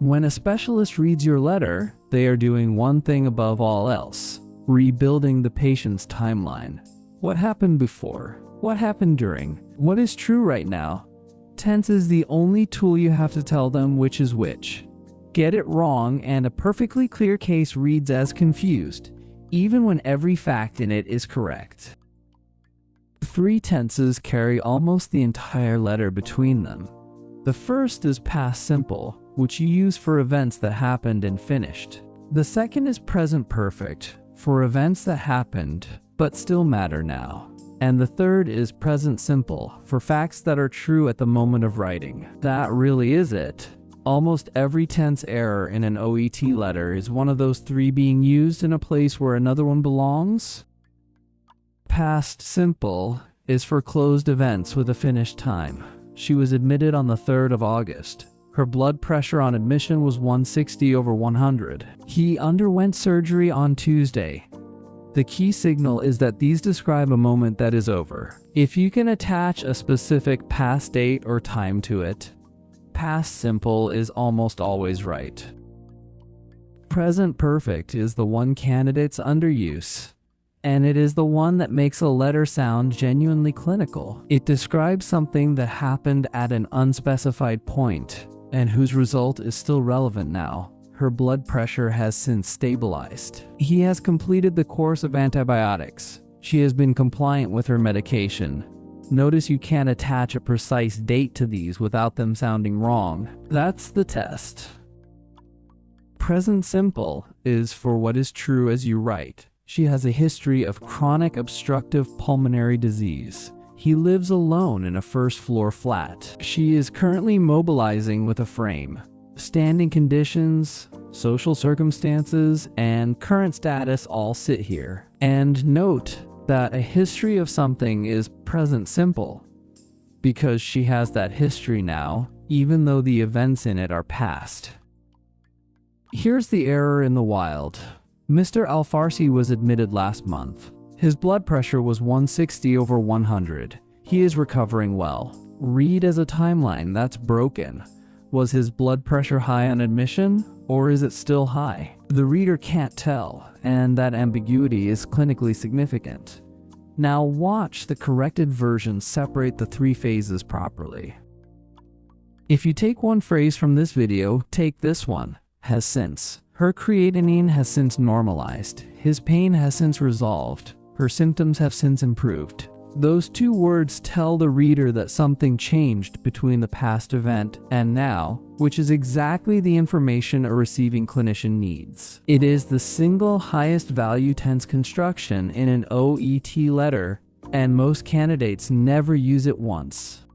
When a specialist reads your letter, they are doing one thing above all else: rebuilding the patient's timeline. What happened before? What happened during? What is true right now? Tense is the only tool you have to tell them which is which. Get it wrong and a perfectly clear case reads as confused, even when every fact in it is correct. 3 tenses carry almost the entire letter between them. The first is past simple, which you use for events that happened and finished. The second is present perfect, for events that happened but still matter now. And the third is present simple, for facts that are true at the moment of writing. That really is it. Almost every tense error in an OET letter is one of those 3 being used in a place where another one belongs. Past simple is for closed events with a finished time. She was admitted on the 3rd of August. Her blood pressure on admission was 160/100. He underwent surgery on Tuesday. The key signal is that these describe a moment that is over. If you can attach a specific past date or time to it, past simple is almost always right. Present perfect is the one candidates underuse, and it is the one that makes a letter sound genuinely clinical. It describes something that happened at an unspecified point, and whose result is still relevant now. Her blood pressure has since stabilized. He has completed the course of antibiotics. She has been compliant with her medication. Notice you can't attach a precise date to these without them sounding wrong. That's the test. Present simple is for what is true as you write. She has a history of chronic obstructive pulmonary disease. He lives alone in a first-floor flat. She is currently mobilizing with a frame. Standing conditions, social circumstances, and current status all sit here. And note that a history of something is present simple, because she has that history now, even though the events in it are past. Here's the error in the wild. Mr. Al-Farsi was admitted last month. His blood pressure was 160/100. He is recovering well. Read as a timeline that's broken. Was his blood pressure high on admission, or is it still high? The reader can't tell, and that ambiguity is clinically significant. Now watch the corrected version separate the 3 phases properly. If you take one phrase from this video, take this one. Has since. Her creatinine has since normalized. His pain has since resolved. Her symptoms have since improved. Those 2 words tell the reader that something changed between the past event and now, which is exactly the information a receiving clinician needs. It is the single highest value tense construction in an OET letter, and most candidates never use it once.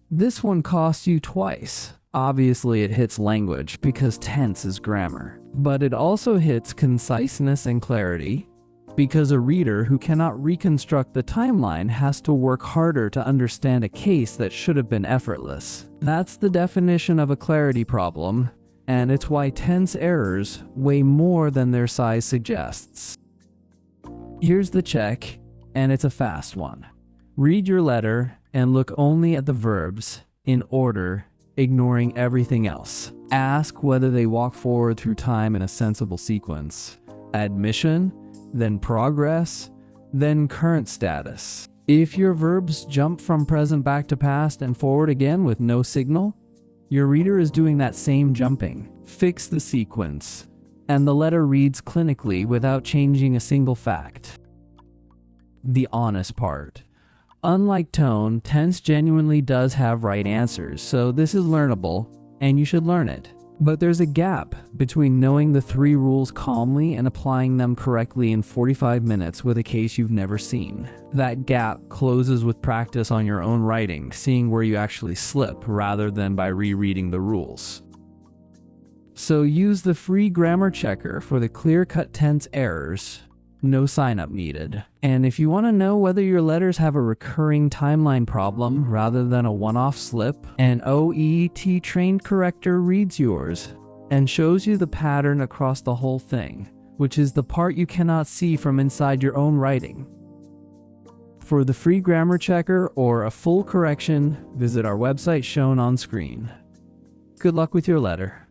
This one costs you twice. Obviously, it hits language because tense is grammar, but it also hits conciseness and clarity, because a reader who cannot reconstruct the timeline has to work harder to understand a case that should have been effortless. That's the definition of a clarity problem, and it's why tense errors weigh more than their size suggests. Here's the check, and it's a fast one. Read your letter and look only at the verbs in order, ignoring everything else. Ask whether they walk forward through time in a sensible sequence. Admission, then progress, then current status. If your verbs jump from present back to past and forward again with no signal, your reader is doing that same jumping. Fix the sequence, and the letter reads clinically without changing a single fact. The honest part. Unlike tone, tense genuinely does have right answers, so this is learnable, and you should learn it. But there's a gap between knowing the 3 rules calmly and applying them correctly in 45 minutes with a case you've never seen. That gap closes with practice on your own writing, seeing where you actually slip rather than by rereading the rules. So use the free grammar checker for the clear-cut tense errors. No sign-up needed. And if you want to know whether your letters have a recurring timeline problem rather than a one-off slip, an OET trained corrector reads yours and shows you the pattern across the whole thing, which is the part you cannot see from inside your own writing. For the free grammar checker or a full correction, visit our website shown on screen. Good luck with your letter.